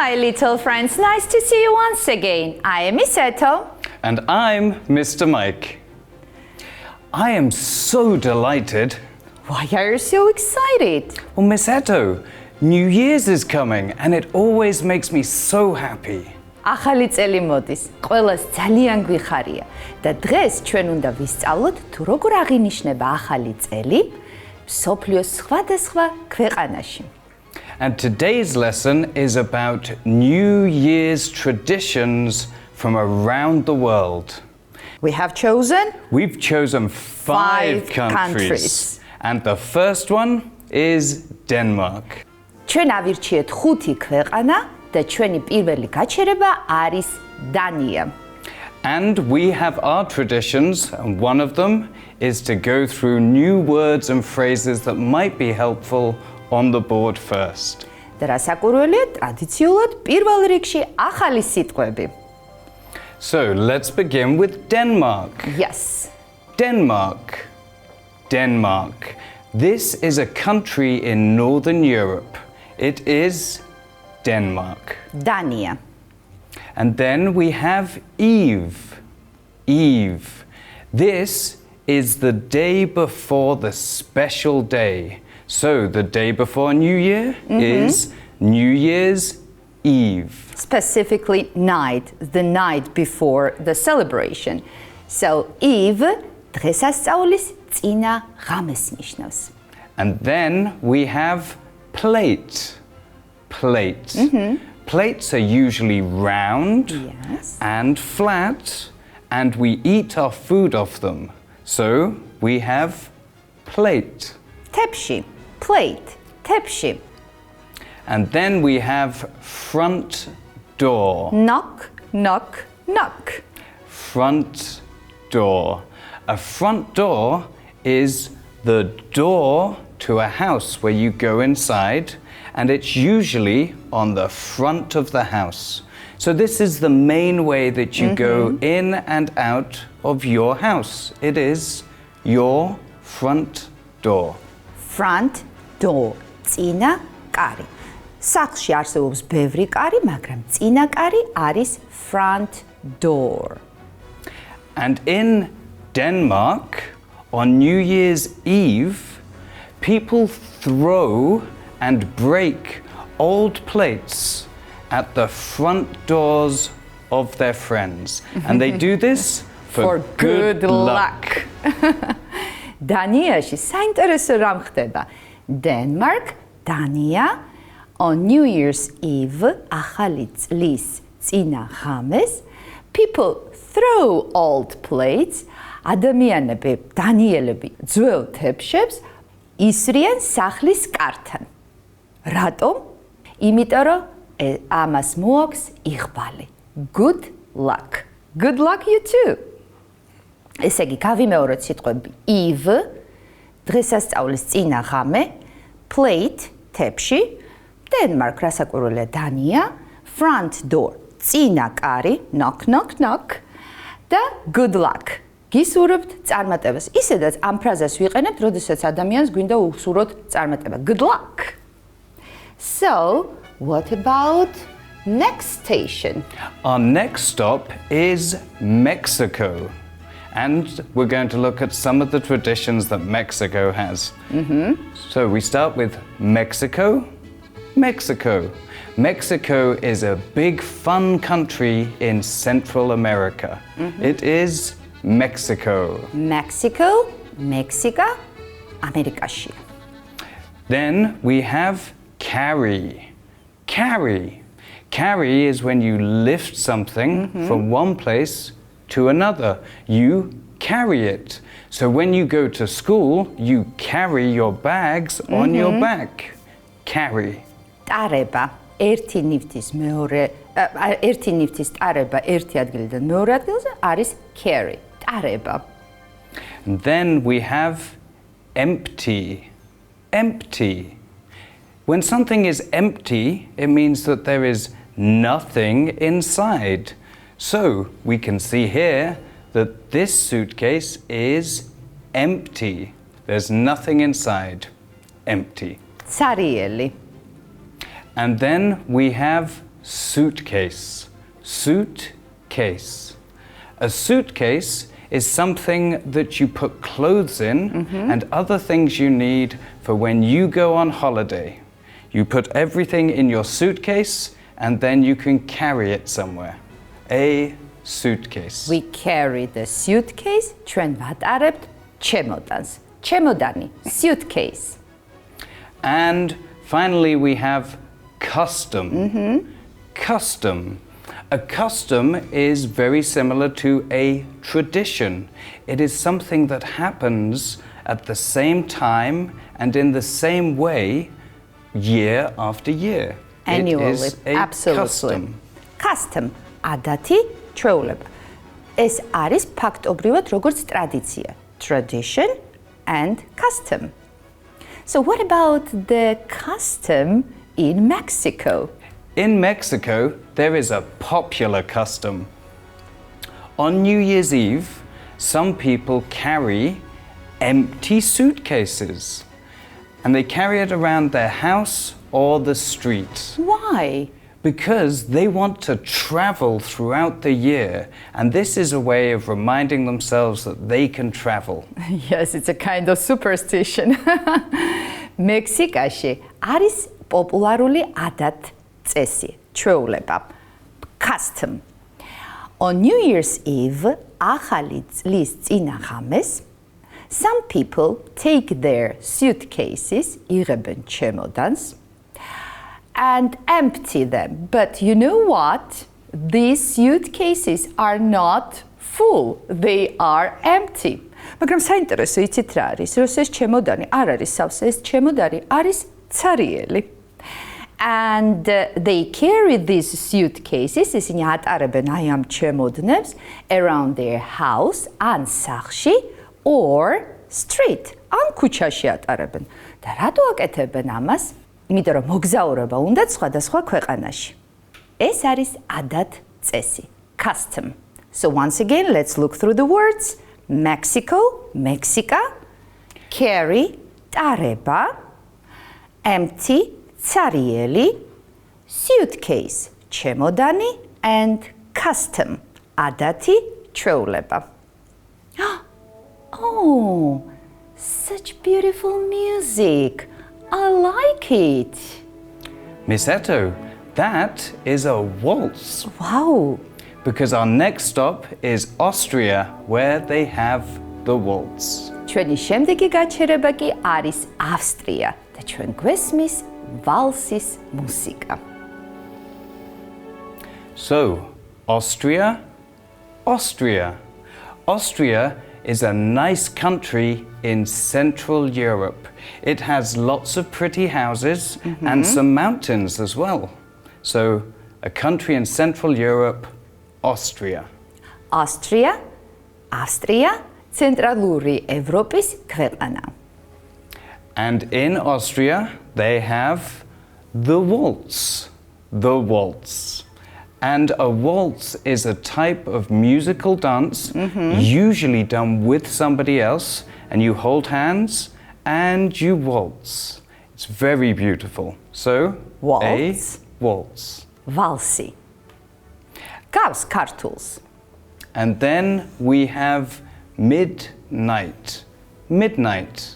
Hi, little friends. Nice to see you once again. I am Iseto. And I'm Mr. Mike. I am so delighted. Why are you so excited? Well, Miss Eto, New Year's is coming and it always makes me so happy. ახალი წელი მოდის. ყველას ძალიან გვიხარია და დღეს ჩვენ უნდა ვისწავლოთ თუ როგორ აღინიშნება ახალი წელი მსოფლიოს სხვადასხვა ქვეყანაში. And today's lesson is about New Year's traditions from around the world. We've chosen five countries. And the first one is Denmark. ჩვენ ავირჩიეთ 5 ქვეყანა და ჩვენი პირველი გაჩერება არის დანია. And we have our traditions, and one of them is to go through new words and phrases that might be helpful on the board first. და რასაკვირველია, ტრადიციულად პირველ რიგში ახალი სიტყვები. So, let's begin with Denmark. Yes. Denmark. Denmark. This is a country in Northern Europe. It is Denmark. Dania. And then we have Eve. Eve. This is the day before the special day. So the day before New Year is New Year's Eve. Specifically night, the night before the celebration. So Eve, დღესასწაულის წინა ღამეს ნიშნავს. And then we have plate. Plate. Plates are usually round and flat, and we eat our food off them. So we have plate. Tepsi, plate, tepsi. And then we have front door. Knock, knock, knock. Front door. A front door is the door to a house where you go inside, and it's usually on the front of the house. So this is the main way that you go in and out of your house. It is your front door. Front door, წინა კარი. სახლში არსებობს ბევრი კარი, მაგრამ წინა კარი არის front door. And in Denmark, on New Year's Eve, people throw and break old plates at the front doors of their friends. And they do this for good luck. დანიაში საინტერესო რამ ხდება. Denmark, დანია, on New Year's Eve, ახალი წლის წინა ღამეს, people throw old plates, ადამიანები, დანიელები ძველ თებშებს ისრიან სახლის კართან. რატომ? იმიტომ რომ ამას მოაქვს იղბალი. Good luck. Good luck you too. ესე იგი, გავიმეოროთ სიტყვები Eve, დღესასწაულის წინა ღამე, plate, თებში, Denmark, რასაკვირველია დანია, front door, წინა კარი, knock, knock, knock, და good luck. გისურვებთ წარმატებას. ისედაც ამ ფრაზას ვიყენებთ, როდესაც ადამიანს გვინდა უსურვოთ წარმატება. Good luck. So, what about next station? Our next stop is Mexico. And we're going to look at some of the traditions that Mexico has. So we start with Mexico. Mexico. Mexico is a big fun country in Central America. It is Mexico. Mexico, Mexica, ამერიკაში. Then we have carry. Carry. Carry is when you lift something from one place to another. You carry it. So when you go to school, you carry your bags on your back. Carry. ტარება, ერთი ნივთის ტარება ერთი ადგილიდან მეორე ადგილზე არის carry. ტარება. And then we have empty. Empty. When something is empty, it means that there is nothing inside. So we can see here that this suitcase is empty. There's nothing inside. Empty. Цариели. And then we have suitcase. Suitcase. A suitcase is something that you put clothes in and other things you need for when you go on holiday. You put everything in your suitcase and then you can carry it somewhere. A suitcase. We carry the suitcase, ჩვენ ვატარებთ ჩემოდანს. ჩემოდანი, suitcase. And finally we have custom. Custom. A custom is very similar to a tradition. It is something that happens at the same time and in the same way year after year. Annually. It is a Absolutely. custom. Custom. ადათი, ჩვეულება. ეს არის ფაქტობრივად როგორც ტრადიცია. Tradition and custom. So what about the custom in Mexico? In Mexico, there is a popular custom. On New Year's Eve, some people carry empty suitcases and they carry it around their house or the street Why? because they want to travel throughout the year, and this is a way of reminding themselves that they can travel. Yes, it's a kind of superstition. მექსიკაში არის პოპულარული ადათ-წესი, ჩვეულება, custom. On New Year's Eve, ახალი წლის წინა ღამეს, some people take their suitcases, იღებენ ჩემოდანს, and empty them. But you know what? These suitcases are not full. They are empty. მაგრამ საინტერესო იცით რა არის? რომ ეს ჩემოდანი არ არის სავსე, ეს ჩემოდანი არის ცარიელი. And they carry these suitcases, ისინი ატარებენ აი ამ ჩემოდნებს around their house, ან სახლში, or street, ან ქუჩაში ატარებენ. და რატო აკეთებენ ამას? იმიტომ რომ მოგზაურობა უნდა სხვადასხვა ქვეყანაში. ეს არის ადათ-წესი, custom. So once again, let's look through the words. Mexico, Mexica, carry, ტარება, empty, ცარიელი, suitcase, ჩემოდანი, and custom, ადათი, ჩვეულება. Oh, such beautiful music. I like it. Miss Eto, that is a waltz. Wow. Because our next stop is Austria, where they have the waltz. ჩვენი შემდეგი გაჩერება კი არის ავსტრია და ჩვენ გვესმის ვალსის მუსიკა. So, Austria, Austria. Austria is a nice country in Central Europe. It has lots of pretty houses and some mountains as well. So, a country in Central Europe, Austria. Austria, Австрია, ცენტრალური ევროპის ქვეყანა. And in Austria, they have the waltz. The waltz. And a waltz is a type of musical dance, usually done with somebody else, and you hold hands and you waltz. It's very beautiful. So, Waltz. a waltz. ვალსი. გავს ქართულს. And then we have midnight. Midnight.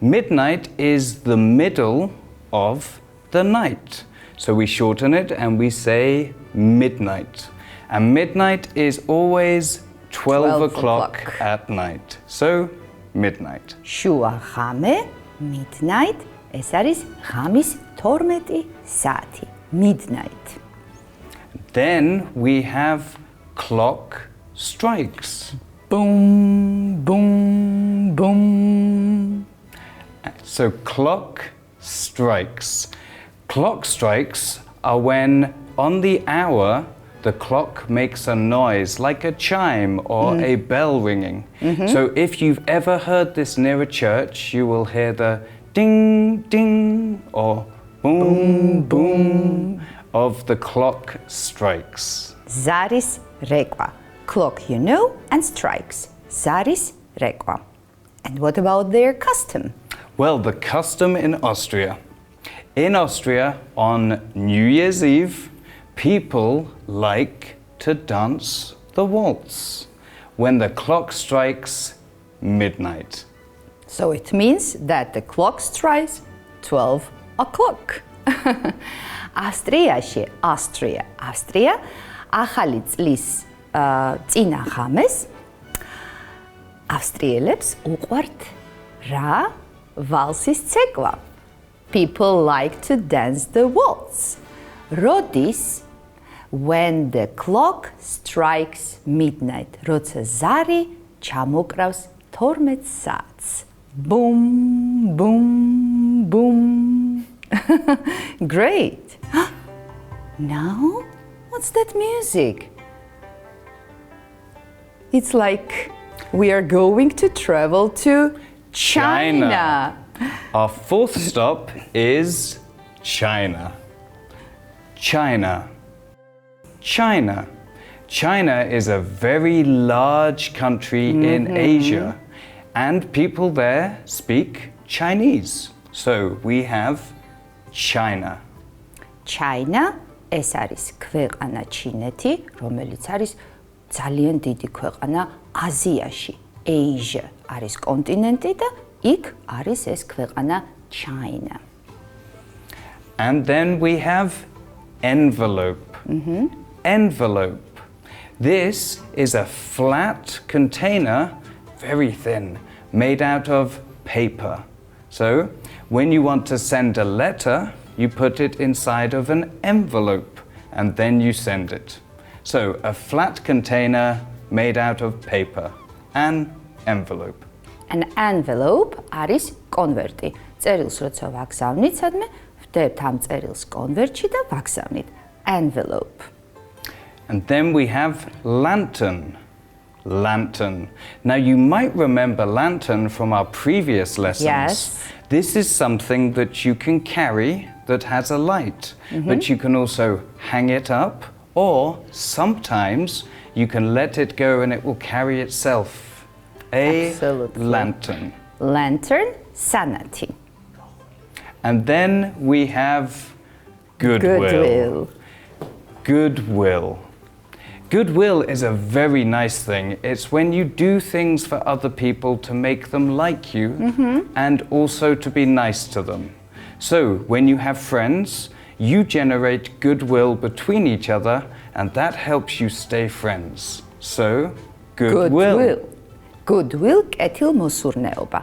Midnight is the middle of the night. So we shorten it and we say midnight. And midnight is always 12 o'clock at night. So midnight. შუა ღამე, midnight, ეს არის ღამის 12 საათი. Midnight. Then we have clock strikes. Boom, boom, boom. So clock strikes. Clock strikes are when on the hour the clock makes a noise like a chime or a bell ringing. So if you've ever heard this near a church, you will hear the ding, ding or boom, boom of the clock strikes. ზარის რეკვა. Clock, you know, and strikes. ზარის რეკვა. And what about their custom? Well, the custom in Austria. In Austria, on New Year's Eve, People like to dance the waltz when the clock strikes midnight. So it means that the clock strikes 12 o'clock. Austriaში, Austria, ახალი წლის წინა ღამეს ავსტრიელებს უყვართ რა ვალსის ცეკვა. People like to dance the waltz. როდის when the clock strikes midnight. როცა ზარი ჩამოკრავს 12 საათს. Boom, boom, boom. Great. Now, what's that music? It's like we are going to travel to China. Our fourth stop is China. China. China. China is a very large country in Asia, and people there speak Chinese. So we have China. China ეს არის ქვეყანა ჩინეთი, რომელიც არის ძალიან დიდი ქვეყანა აზიაში. Asia არის კონტინენტი და იქ არის ეს ქვეყანა China. And then we have envelope. Envelope. This is a flat container, very thin, made out of paper. So when you want to send a letter, you put it inside of an envelope and then you send it. So a flat container made out of paper, an envelope. An envelope არის კონვერტი. წერილს როცა ვაგზავნით, სადმე ვდებთ ამ წერილს კონვერტში და ვაგზავნით. Envelope. And then we have lantern. Lantern. Now you might remember lantern from our previous lessons. Yes. This is something that you can carry that has a light, but you can also hang it up, or sometimes you can let it go and it will carry itself. A Absolutely. lantern. Lantern, sanati. And then we have goodwill. Goodwill. Goodwill is a very nice thing. It's when you do things for other people to make them like you and also to be nice to them. So when you have friends, you generate goodwill between each other and that helps you stay friends. So, goodwill. Goodwill კეთილმოსურნეობა.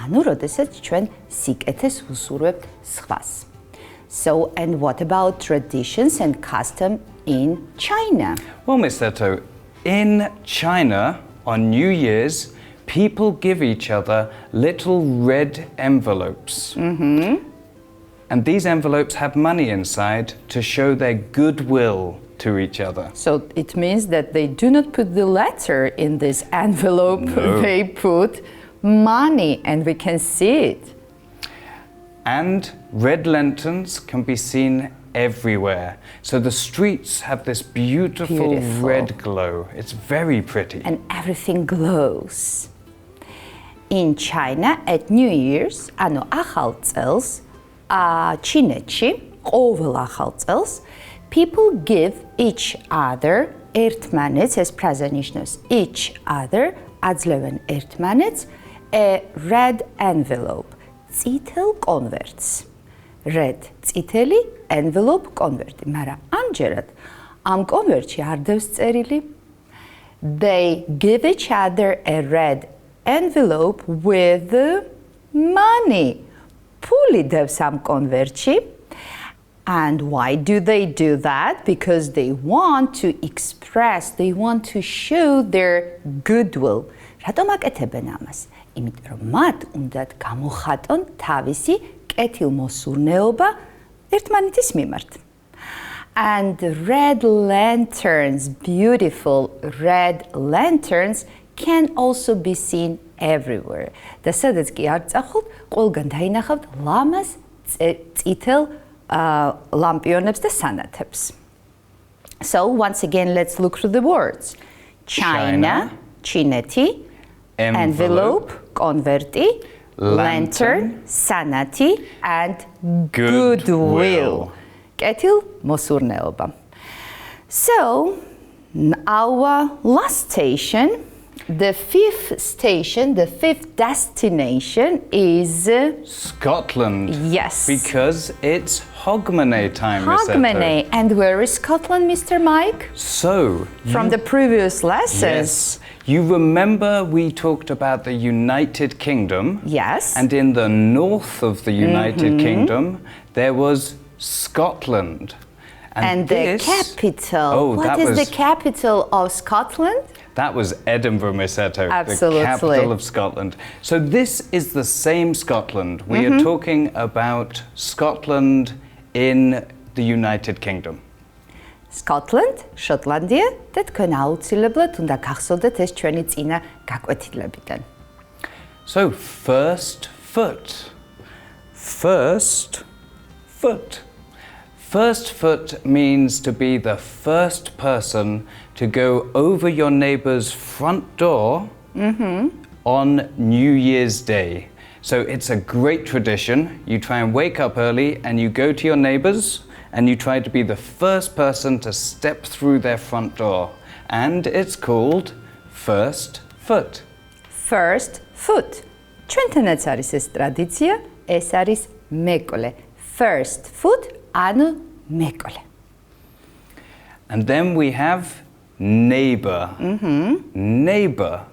ანუ როდესაც ჩვენ სიკეთეს ვუსურვებთ სხვას. So, and what about traditions and custom in China? Well, Miss Seto, in China, on New Year's, people give each other little red envelopes. And these envelopes have money inside to show their goodwill to each other. So it means that they do not put the letter in this envelope, they put money and we can see it. And red lanterns can be seen everywhere. So the streets have this beautiful red glow. It's very pretty. And everything glows. In China, at New Year's, ანუ ახალ წელს, ჩინეთში, ყოველ ახალ წელს, people give each other ერთმანეთს, ეს ფრაზა ნიშნავს each other, აძლევენ ერთმანეთს a red envelope. წითელ კონვერტს. Red, წითელი, envelope, კონვერტი. მაგრამ ამჯერად ამ კონვერტში არ დევს წერილი. They give each other a red envelope with money. Puli devs am konvertში. And why do they do that? Because they want to express, they want to show their goodwill. Რატომ აკეთებენ ამას? იმიტომ რომ მათ უნდათ გამოხატონ თავისი კეთილმოსურნეობა ერთმანეთის მიმართ. And red lanterns, beautiful red lanterns, can also be seen everywhere. და სადაც კი არ წახულთ, ყველგან დაინახავთ ლამაზ წითელ ლამპიონებს და სანათებს. So once again, let's look through the words. China, ჩინეთი, envelope, კონვერტი, lantern, სანათი, and goodwill. კეთილმოსურნეობა. So, our last station, the fifth destination is Scotland. Yes. Because it's Hogmanay time, Hogmanay. And where is Scotland, Mr. Mike? So, From the previous lessons. yes, you remember we talked about the United Kingdom? Yes. And in the north of the United Kingdom, there was Scotland. And the capital. Oh, What is the capital of Scotland? That was Edinburgh, Miss Eto, Absolutely. the capital of Scotland. So this is the same Scotland. We are talking about Scotland in the United Kingdom. Scotland, შოტლანდია და თქვენ აუცილებლად უნდა გახსოვდეთ ეს ჩვენი წინა გაკვეთილებიდან. So first foot. First foot. First foot means to be the first person to go over your neighbor's front door on New Year's Day. So it's a great tradition. You try and wake up early and you go to your neighbors and you try to be the first person to step through their front door. And it's called first foot. First foot. ჩვენთანაც არის ეს ტრადიცია, ეს არის მეკვლე. First foot, ანუ მეკვლე. And then we have neighbor. Neighbor.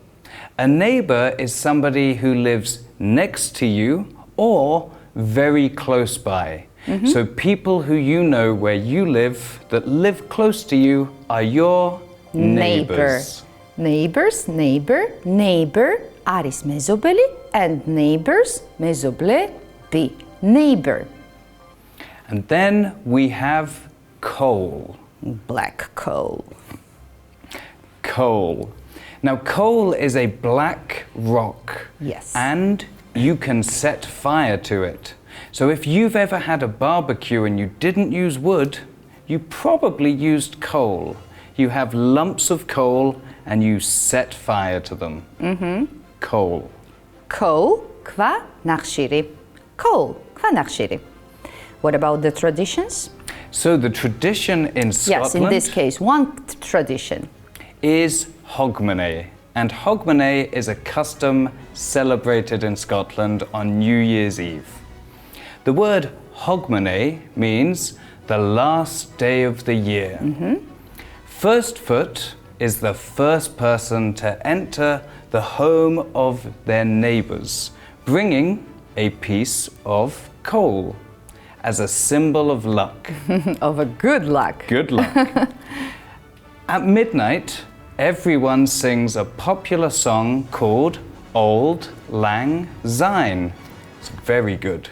A neighbor is somebody who lives next to you or very close by. So people who you know where you live, that live close to you, are your neighbors. Neighbor არის მეზობელი and neighbors მეზობლები. Neighbor. And then we have coal. Black coal. Coal. Now coal is a black rock. Yes. And you can set fire to it. So if you've ever had a barbecue and you didn't use wood, you probably used coal. You have lumps of coal and you set fire to them. Coal. Coal, kva nachshiri. Coal, kva nachshiri. What about the traditions? So the tradition in Scotland Yes, in this case, one tradition is Hogmanay. And Hogmanay is a custom celebrated in Scotland on New Year's Eve. The word Hogmanay means the last day of the year. First foot is the first person to enter the home of their neighbors, bringing a piece of coal as a symbol of luck. of a good luck. Good luck. At midnight, everyone sings a popular song called Auld Lang Syne. It's very good.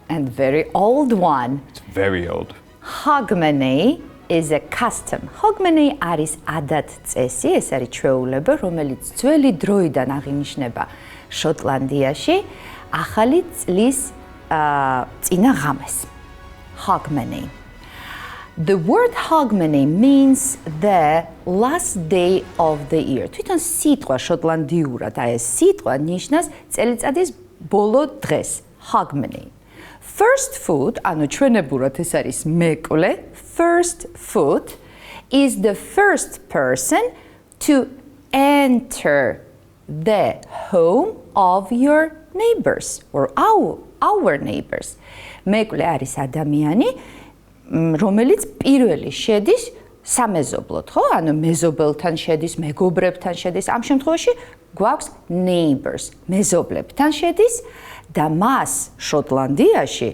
And very old one. It's very old. Hogmanay is a custom. Hogmanay არის ადათ-წესი, ეს არის ჩვეულება, რომელიც ძველი დროიდან აღინიშნება შოტლანდიაში ახალი წლის წინა ღამეს. Hogmanay. The word Hogmanay means the last day of the year. თვითონ სიტყვა შოტლანდიურად, აი ეს სიტყვა ნიშნავს წელიწადის ბოლო დღეს. Hogmanay. First foot, ანუ ჩვენებურად ეს არის მეკვლე. First foot is the first person to enter the home of your neighbors or our neighbors. მეკვლე არის ადამიანი, რომელიც პირველი შედის სამეზობლოდ, ხო? ანუ მეზობელთან შედის, მეგობრებთან შედის. ამ შემთხვევაში გვაქვს neighbors, მეზობლებთან შედის და მას შოტლანდიაში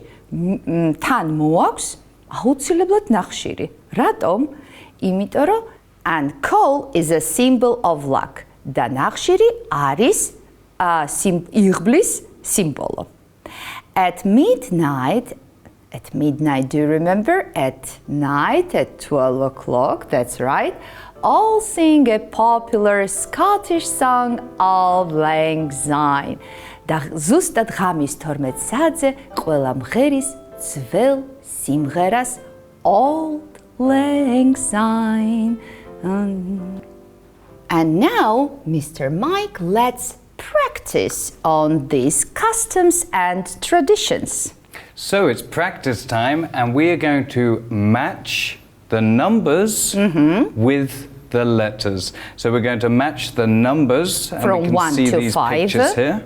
თან მოაქვს აუცილებლად ნახშირი. რატომ? იმიტომ რომ and coal is a symbol of luck. და ნახშირი არის იღბლის სიმბოლო. At midnight, do you remember? At night, at 12 o'clock, that's right, all sing a popular Scottish song, Auld Lang Syne. და ზუსტად ღამის 12 საათზე ყველა მღერის ძველ სიმღერას Auld Lang Syne. And now, Mr. Mike, let's practice on these customs and traditions. So it's practice time and we are going to match the numbers with the letters. So we're going to match the numbers, and From we can 1 see to these 5. pictures here,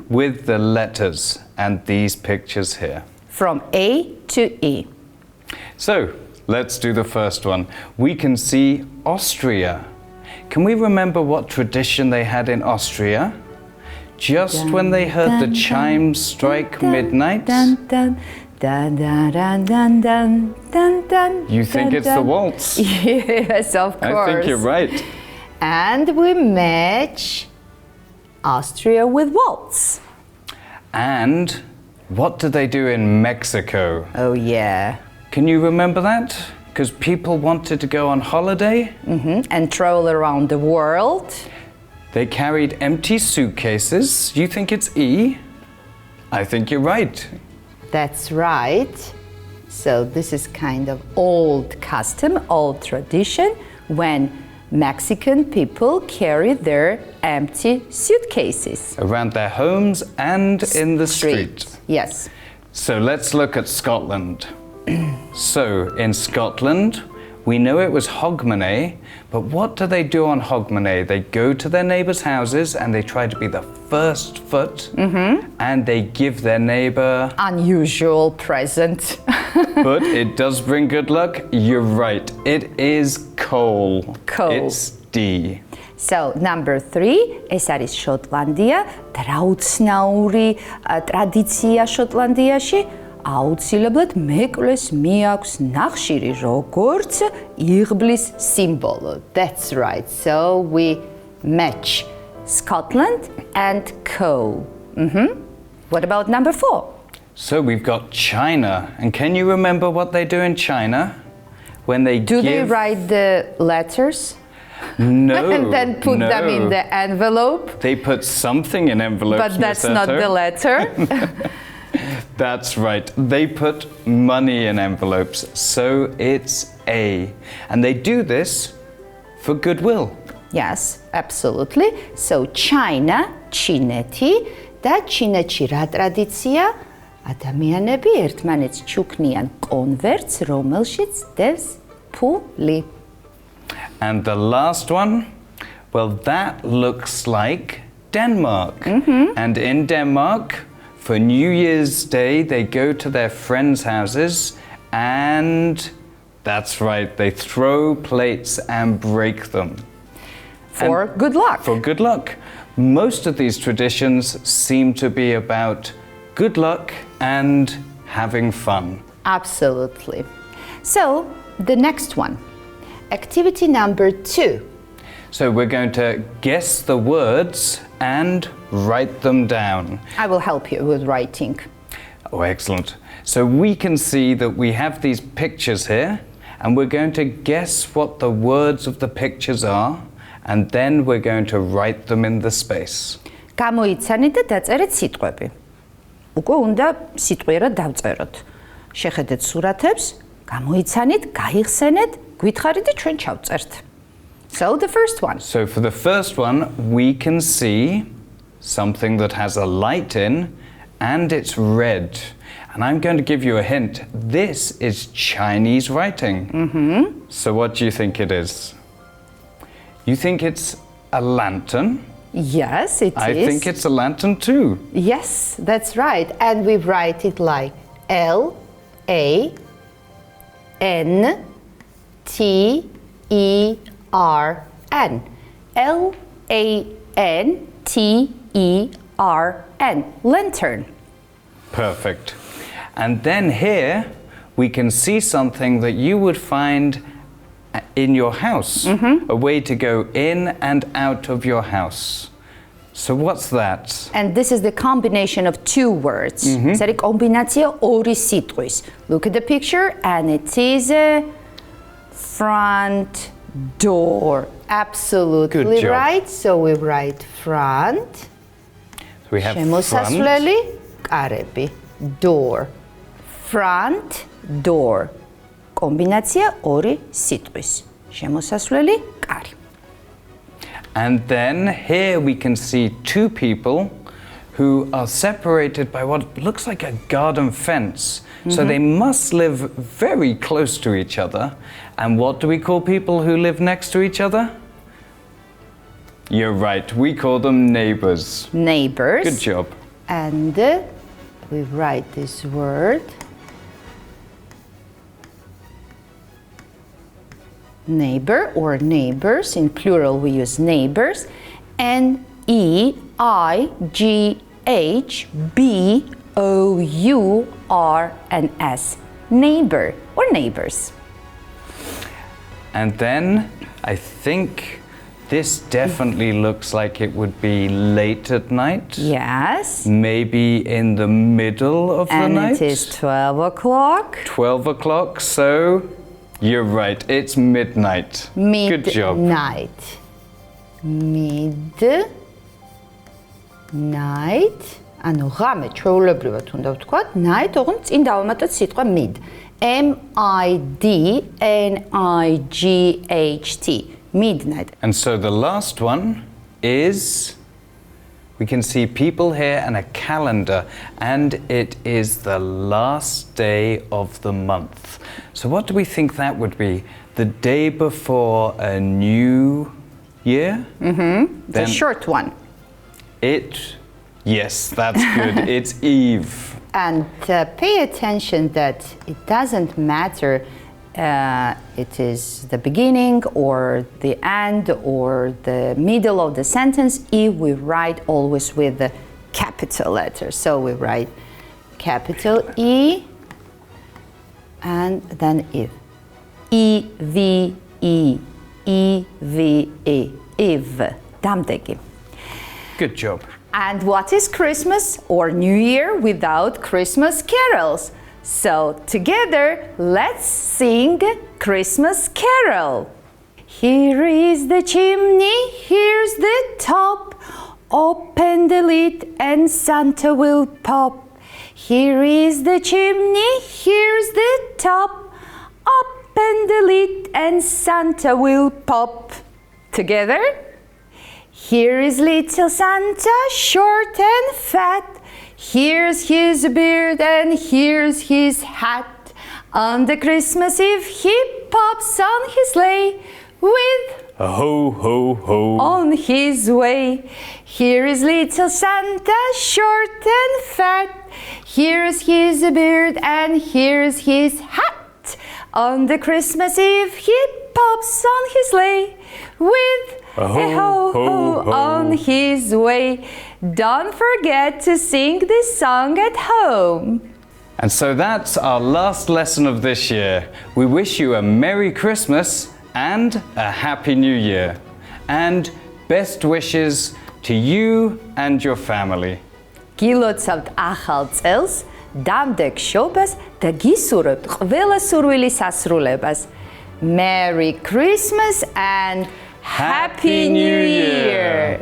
with the letters and these pictures here. From A to E. So let's do the first one. We can see Austria. Can we remember what tradition they had in Austria? Just when they heard the chimes strike midnight, Dun, dun, dun, dun, dun, dun, dun, dun, dun, you think dun, it's the dun. waltz. Yes, of course. I think you're right. And we match Austria with waltz. And what did they do in Mexico? Oh yeah. Can you remember that? Because people wanted to go on holiday. And travel around the world. They carried empty suitcases. You think it's E? I think you're right. That's right. So this is kind of old custom, old tradition when Mexican people carry their empty suitcases. Around their homes and in the street. Yes. So let's look at Scotland. So in Scotland, we know it was Hogmanay, but what do they do on Hogmanay? They go to their neighbours' houses and they try to be the first foot, and they give their neighbour... Unusual present. But it does bring good luck. You're right. It is coal. Coal. It's D. So, number 3, ეს არის შოტლანდია, დრაუცნაური ტრადიცია შოტლანდიაში. აუცილებლად მეკლეს მიაქვს ნახშირი როგორც იღბლის სიმბოლო. That's right. So we match Scotland and coal. What about number 4? So we've got China. And can you remember what they do in China? When they Do they write the letters? No. And then put no. them in the envelope? They put something in envelopes. But that's Miss not Etto. the letter. That's right. They put money in envelopes. So it's A. And they do this for goodwill. Yes, absolutely. So China, ჩინეთი და ჩინეთში რა ტრადიცია? ადამიანები ერთმანეთს ჩუქნიან კონვერტს, რომელშიც დევს ფული. And the last one, well, that looks like Denmark. And in Denmark, for New Year's Day, they go to their friends' houses and that's right, they throw plates and break them. For good luck. For good luck. Most of these traditions seem to be about good luck and having fun. Absolutely. So, the next one. Activity number 2. So we're going to guess the words and write them down. I will help you with writing. Oh, excellent. So we can see that we have these pictures here, and we're going to guess what the words of the pictures are, and then we're going to write them in the space. გამოიცანით და დაწერეთ სიტყვები. უკვე უნდა სიტყვიერად დავწეროთ. შეხედეთ სურათებს, გამოიცანით, გაიხსენეთ, გითხარით და ჩვენ ჩავწერთ. So the first one. So for the first one, we can see something that has a light in, and it's red. And I'm going to give you a hint. This is Chinese writing. So what do you think it is? You think it's a lantern? Yes, it is. I think it's a lantern too. Yes, that's right. And we write it like L-A-N-T-E-R-N. L-A-N-T-E-R-N. Lantern. Perfect. And then here we can see something that you would find in your house, a way to go in and out of your house. So what's that? And this is the combination of two words. ეს არის კომბინაცია ორი სიტყვის. Look at the picture and it is a front door. Absolutely Good job. right. So we write front. So we have front. შემოსასვლელი კარები. Door. Front door. კომბინაცია ორი სიტყვის. შემოსასვლელი კარი. And then here we can see two people who are separated by what looks like a garden fence. So they must live very close to each other. And what do we call people who live next to each other? You're right, we call them neighbors. Neighbors. Good job. And we write this word. Neighbor or neighbors. In plural we use neighbors. N-E-I-G-H-B-O-U-R-N-S. Neighbor or neighbors. And then I think this definitely looks like it would be late at night. Yes. Maybe in the middle of the night. And it is 12 o'clock. 12 o'clock, so you're right, it's midnight. Good job. Midnight. Midnight. ანუ ღამე ჩვეულებრივად უნდა ვთქვათ night, ოღონდ წინ დავამატოთ სიტყვა mid. M-I-D-N-I-G-H-T. Midnight. And so the last one is, we can see people here and a calendar, and it is the last day of the month. So what do we think that would be? The day before a new year? The short one. Yes, that's good. It's Eve. And pay attention that it doesn't matter it is the beginning or the end or the middle of the sentence. Eve we write always with the capital letter. So we write capital E and then Eve. E-V-E. E-V-E. Eve. Damdegi. Good job. And what is Christmas or New Year without Christmas carols? So together, let's sing Christmas carol. Here is the chimney, here's the top. Open the lid and Santa will pop. Here is the chimney, here's the top. Open the lid and Santa will pop. Together. Here is little Santa, short and fat. Here's his beard and here's his hat. On the Christmas Eve he pops on his sleigh with a ho, ho, ho on his way. Here is little Santa, short and fat. Here's his beard and here's his hat. On the Christmas Eve he pops on his sleigh with a ho, ho, ho on his way. Don't forget to sing this song at home. And so that's our last lesson of this year. We wish you a Merry Christmas and a Happy New Year. And best wishes to you and your family. გილოცავთ ახალ წელს, დამდეგ შობას და გისურვებთ ყველა სურვილის ასრულებას. Merry Christmas and Happy New Year!